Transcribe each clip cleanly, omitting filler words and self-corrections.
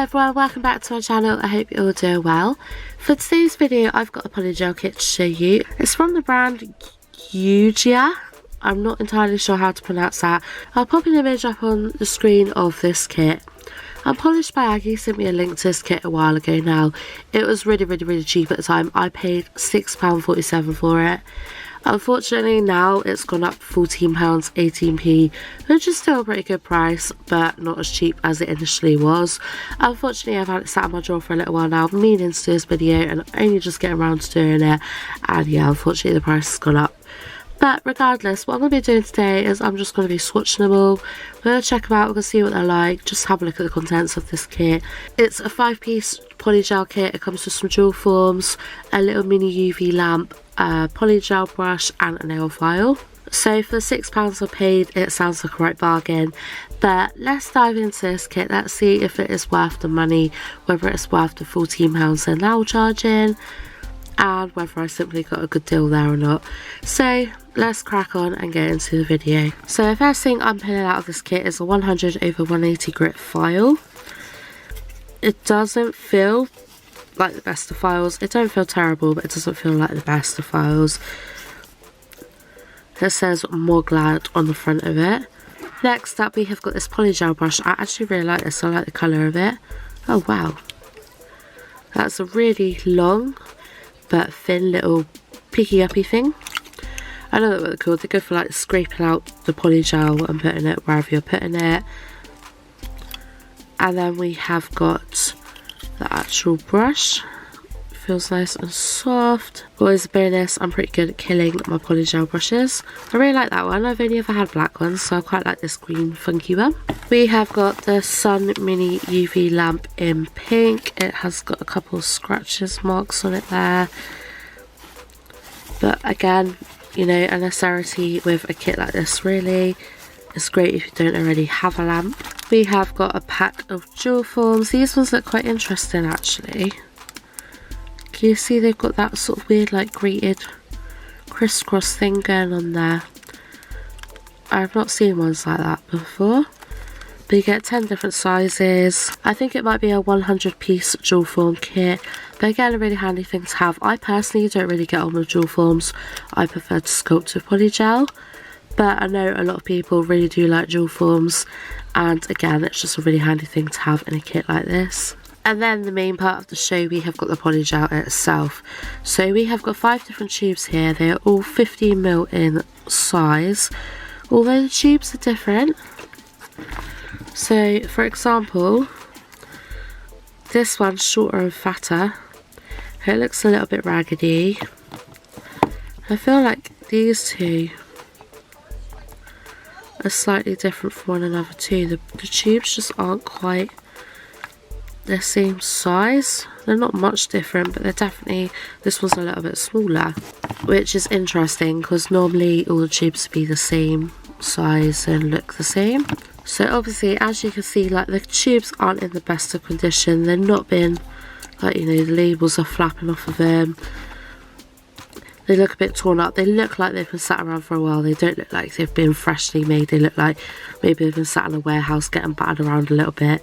Hello everyone, welcome back to my channel. I hope you're all doing well. For today's video I've got a polygel kit to show you. It's from the brand YUIJA. I'm not entirely sure how to pronounce that. I'll pop an image up on the screen of this kit. Polished by Aggie sent me a link to this kit a while ago now. It was really cheap at the time. I paid £6.47 for it. Unfortunately now it's gone up £14, 18p, which is still a pretty good price, but not as cheap as it initially was. Unfortunately I've had it sat in my drawer for a little while now, meaning to do this video and only just getting around to doing it, and yeah, unfortunately the price has gone up. But regardless, what I'm going to be doing today is I'm just going to be swatching them all. We're going to check them out, we're going to see what they're like, just have a look at the contents of this kit. It's a 5-piece polygel kit. It comes with some jewel forms, a little mini UV lamp, a polygel brush and a nail file. So for the £6 I paid, it sounds like a right bargain. But let's dive into this kit. Let's see if it is worth the money, whether it's worth the £14 they're now charging, and whether I simply got a good deal there or not. So let's crack on and get into the video. So the first thing I'm pulling out of this kit is a 100/180 grit file. It doesn't feel like the best of files. It don't feel terrible, but it doesn't feel like the best of files. It says more glad on the front of it. Next up we have got this polygel brush. I actually really like this. I like the colour of it. Oh wow, that's a really long but thin little picky uppy thing. I know what they're called. They're good for like scraping out the polygel and putting it wherever you're putting it. And then we have got the actual brush. Feels nice and soft. Always a bonus, I'm pretty good at killing my polygel brushes. I really like that one. I've only ever had black ones, so I quite like this green funky one. We have got the Sun Mini UV lamp in pink. It has got a couple of scratches marks on it there. But again, you know, a necessity with a kit like this really. It's great if you don't already have a lamp. We have got a pack of jewel forms. These ones look quite interesting actually. Can you see they've got that sort of weird like grated crisscross thing going on there? I've not seen ones like that before. But you get 10 different sizes. I think it might be a 100-piece jewel form kit. But again, a really handy thing to have. I personally don't really get on with jewel forms. I prefer to sculpt with polygel. But I know a lot of people really do like jewel forms, and again it's just a really handy thing to have in a kit like this. And then the main part of the show, we have got the polygel itself. So we have got 5 different tubes here. They are all 15ml in size, although the tubes are different. So for example, this one's shorter and fatter. It looks a little bit raggedy. I feel like these two are slightly different from one another too. The tubes just aren't quite the same size. They're not much different, but they're definitely, this one's a little bit smaller, which is interesting because normally all the tubes would be the same size and look the same. So obviously, as you can see, like the tubes aren't in the best of condition. They're not been, like, you know, the labels are flapping off of them. They look a bit torn up. They look like they've been sat around for a while. They don't look like they've been freshly made. They look like maybe they've been sat in a warehouse getting battered around a little bit.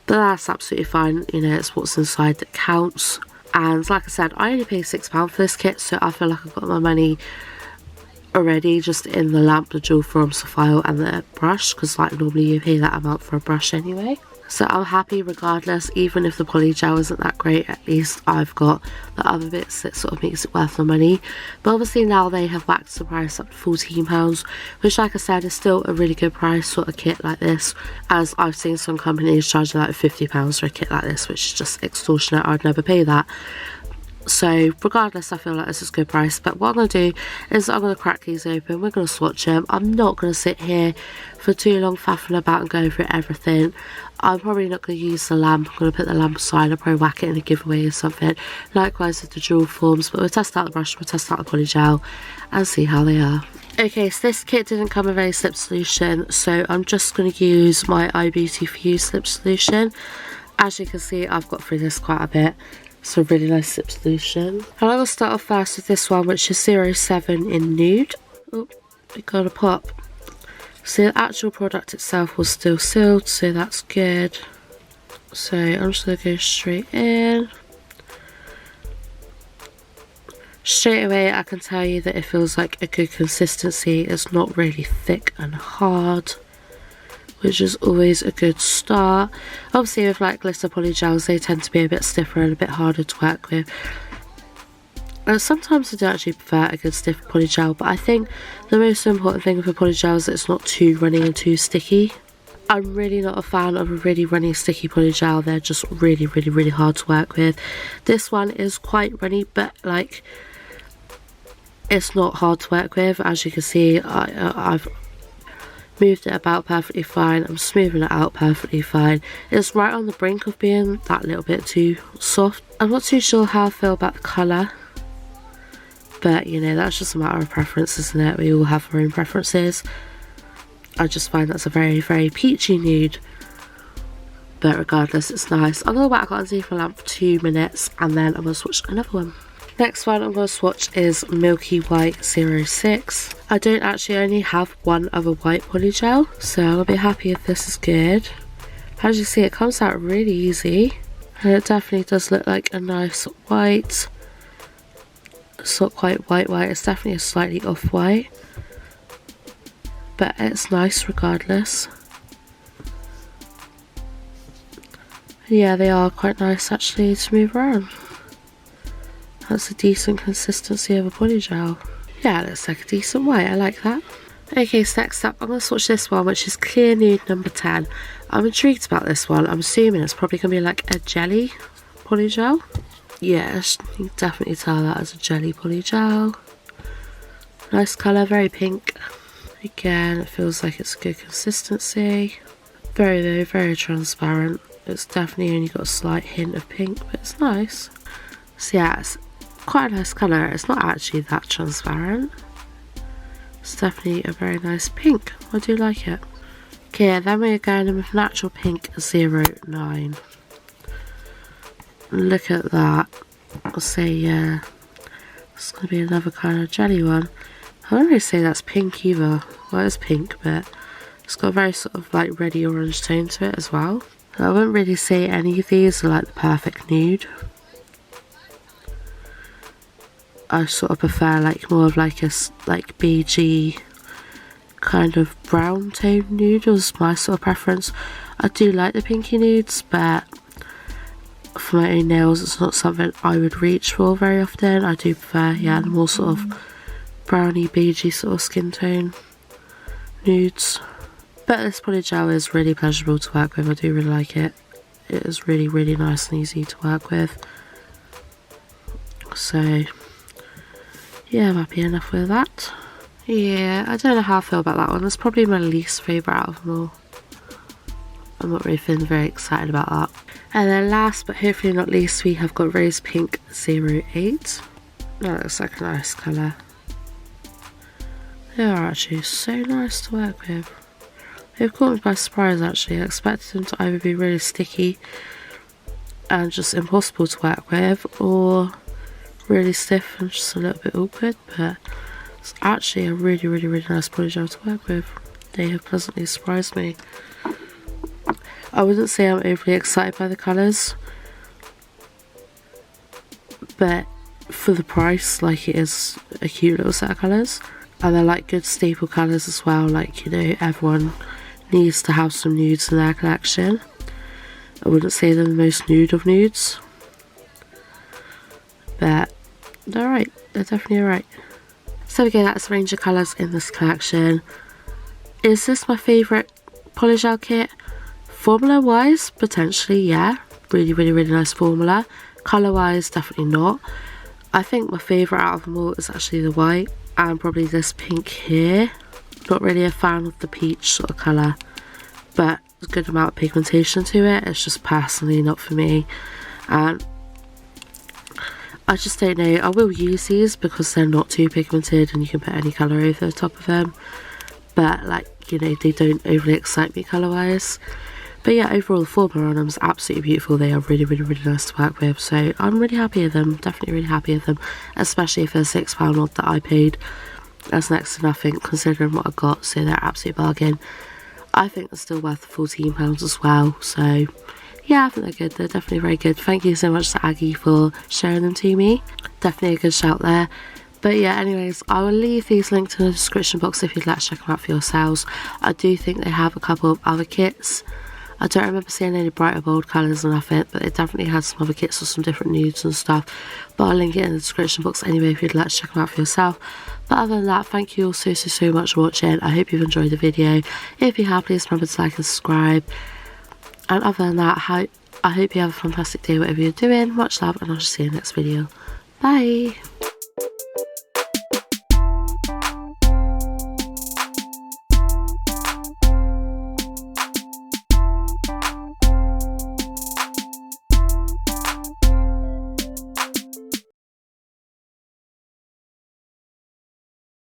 But that's absolutely fine. You know, it's what's inside that counts. And like I said, I only paid £6 for this kit, so I feel like I got my money already just in the lamp, the jewel forms, the file and the brush, because like normally you pay that amount for a brush anyway. So I'm happy regardless. Even if the polygel isn't that great, at least I've got the other bits that sort of makes it worth the money. But obviously now they have whacked the price up to £14, which like I said is still a really good price for a kit like this, as I've seen some companies charging like £50 for a kit like this, which is just extortionate. I'd never pay that. So regardless, I feel like this is a good price. But what I'm going to do is I'm going to crack these open. We're going to swatch them. I'm not going to sit here for too long faffing about and going through everything. I'm probably not going to use the lamp. I'm going to put the lamp aside. I'll probably whack it in a giveaway or something. Likewise with the jewel forms. But we'll test out the brush, we'll test out the polygel and see how they are. Okay, so this kit didn't come with any slip solution, so I'm just going to use my iBeauty For You slip solution. As you can see, I've got through this quite a bit. It's a really nice slip solution. And I will start off first with this one, which is 07 in Nude. Oh, we got a pop. So the actual product itself was still sealed, so that's good. So I'm just going to go straight in. Straight away I can tell you that it feels like a good consistency. It's not really thick and hard, which is always a good start. Obviously with like glitter polygels, they tend to be a bit stiffer and a bit harder to work with. And sometimes I do actually prefer a good stiff polygel, but I think the most important thing with a polygel is that it's not too runny and too sticky. I'm really not a fan of a really runny sticky polygel. They're just really hard to work with. This one is quite runny, but like it's not hard to work with. As you can see, I've moved it about perfectly fine. I'm smoothing it out perfectly fine. It's right on the brink of being that little bit too soft. I'm not too sure how I feel about the colour, but you know, that's just a matter of preference, isn't it? We all have our own preferences. I just find that's a very peachy nude, but regardless, it's nice. I'm going to whack on the lamp for 2 minutes and then I'm going to swatch another one. Next one I'm going to swatch is Milky White 06. I don't actually only have one other white polygel, so I'll be happy if this is good. As you see, it comes out really easy, and it definitely does look like a nice white. It's not quite white, it's definitely a slightly off-white, but it's nice regardless. Yeah, they are quite nice actually to move around. That's a decent consistency of a polygel. Yeah, it looks like a decent white, I like that. Okay, so next up I'm going to swatch this one, which is Clear Nude number 10. I'm intrigued about this one. I'm assuming it's probably going to be like a jelly polygel. Yes, you can definitely tell that as a jelly polygel. Nice colour, very pink. Again, it feels like it's a good consistency. Very transparent. It's definitely only got a slight hint of pink, but it's nice. So yeah, it's quite a nice colour. It's not actually that transparent. It's definitely a very nice pink. I do like it. Okay, then we're going in with Natural Pink 09. Look at that. I'll say, yeah, it's going to be another kind of jelly one. I wouldn't really say that's pink either. Well, it's pink, but it's got a very sort of like reddy orange tone to it as well. I wouldn't really say any of these are like the perfect nude. I sort of prefer like more of like a like BG kind of brown tone nude was my sort of preference. I do like the pinky nudes, but for my own nails it's not something I would reach for very often. I do prefer, yeah, the more sort of browny beigey sort of skin tone nudes. But this polygel is really pleasurable to work with. I do really like it. It is really nice and easy to work with. So yeah, I'm happy enough with that. Yeah, I don't know how I feel about that one. That's probably my least favourite out of them all. I'm not really feeling very excited about that. And then last but hopefully not least, we have got Rose Pink 08. That looks like a nice colour. They are actually so nice to work with. They've caught me by surprise actually. I expected them to either be really sticky and just impossible to work with, or really stiff and just a little bit awkward, but it's actually a really nice polygel to work with. They have pleasantly surprised me. I wouldn't say I'm overly excited by the colours, but for the price, like, it is a cute little set of colours, and they're like good staple colours as well. Like, you know, everyone needs to have some nudes in their collection. I wouldn't say they're the most nude of nudes, but they're right. They're definitely alright. So again, that's the range of colours in this collection. Is this my favourite polygel kit? Formula wise, potentially, yeah. Really nice formula. Colour wise, definitely not. I think my favourite out of them all is actually the white, and probably this pink here. Not really a fan of the peach sort of colour, but a good amount of pigmentation to it. It's just personally not for me, and I just don't know. I will use these because they're not too pigmented and you can put any colour over the top of them, but like, you know, they don't overly excite me colour wise. But yeah, overall the formula on them is absolutely beautiful. They are really nice to work with, so I'm really happy with them. Definitely really happy with them, especially for the £6 odd that I paid. That's next to nothing considering what I got, so they're absolute bargain. I think they're still worth £14 as well, so yeah, I think they're good. They're definitely very good. Thank you so much to Aggie for sharing them to me. Definitely a good shout there. But yeah, anyways, I will leave these linked in the description box if you'd like to check them out for yourselves. I do think they have a couple of other kits. I don't remember seeing any brighter bold colours or nothing, but they definitely had some other kits with some different nudes and stuff. But I'll link it in the description box anyway if you'd like to check them out for yourself. But other than that, thank you all so much for watching. I hope you've enjoyed the video. If you have, please remember to like and subscribe. And other than that, I hope you have a fantastic day whatever you're doing. Much love, and I'll see you in the next video. Bye!